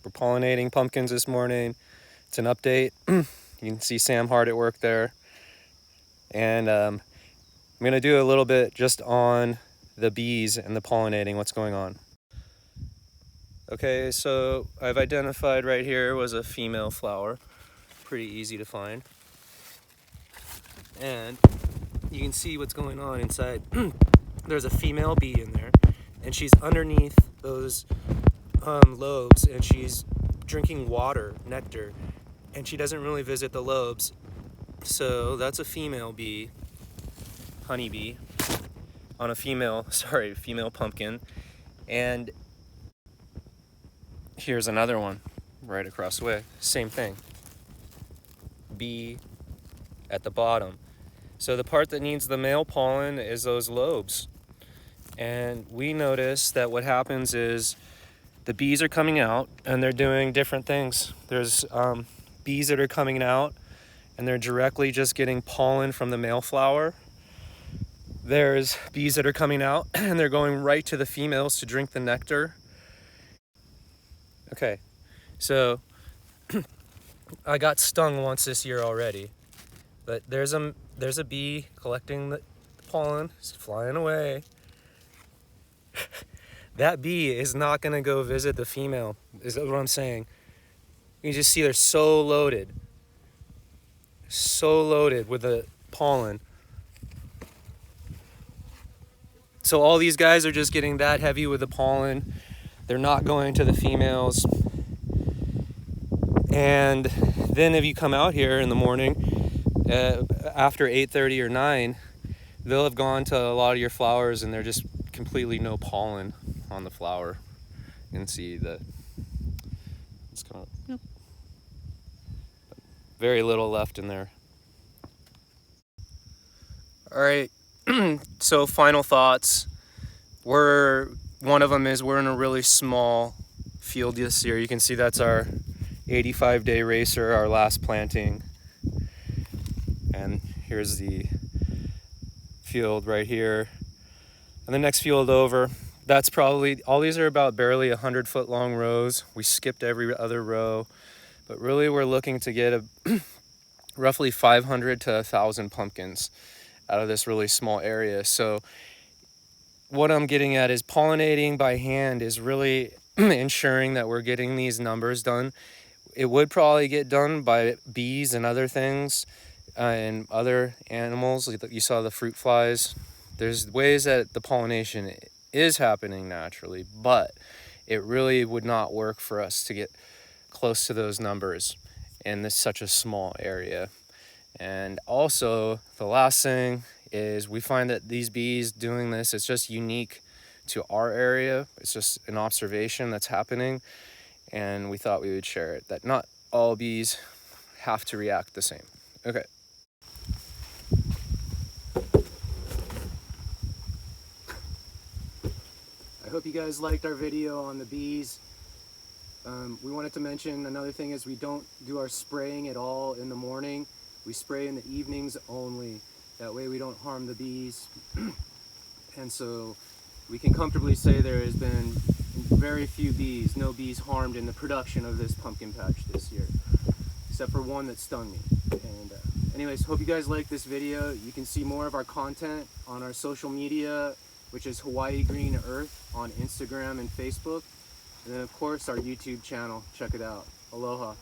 We're pollinating pumpkins this morning. It's an update. You can see Sam hard at work there. And I'm going to do a little bit just on the bees and the pollinating, what's going on. Okay, so I've identified right here was a female flower. Pretty easy to find. And you can see what's going on inside. There's a female bee in there, and she's underneath those lobes, and she's drinking water, nectar, and she doesn't really visit the lobes. So that's a female bee, honeybee, on a female pumpkin. And here's another one right across the way. Same thing. Bee at the bottom. So the part that needs the male pollen is those lobes. And we notice that what happens is the bees are coming out and they're doing different things. There's bees that are coming out and they're directly just getting pollen from the male flower. There's bees that are coming out and they're going right to the females to drink the nectar. Okay, so I got stung once this year already, but there's a bee collecting the pollen. It's flying away. That bee is not going to go visit the female, is what I'm saying. You just see they're so loaded with the pollen. So all these guys are just getting that heavy with the pollen. They're not going to the females. And then if you come out here in the morning, after 8:30 or 9, they'll have gone to a lot of your flowers and they're just completely no pollen on the flower. You can see that it's kind of very little left in there. All right, so final thoughts. One of them is we're in a really small field this year. You can see that's our 85-day racer, our last planting. And here's the field right here. And the next field over, that's probably, all these are about barely 100-foot long rows. We skipped every other row, but really we're looking to get roughly 500 to 1,000 pumpkins out of this really small area. So what I'm getting at is pollinating by hand is really ensuring that we're getting these numbers done. It would probably get done by bees and other things and other animals. You saw the fruit flies. There's ways that the pollination is happening naturally, but it really would not work for us to get close to those numbers in such a small area. And also, the last thing is we find that these bees doing this, it's just unique to our area. It's just an observation that's happening, and we thought we would share it, that not all bees have to react the same. Okay. I hope you guys liked our video on the bees. We wanted to mention another thing is we don't do our spraying at all in the morning. We spray in the evenings only. That way we don't harm the bees. And so we can comfortably say there has been very few bees, no bees harmed in the production of this pumpkin patch this year, except for one that stung me. And anyways, hope you guys like this video. You can see more of our content on our social media, which is Hawaii Green Earth on Instagram and Facebook. And then of course our YouTube channel, check it out. Aloha.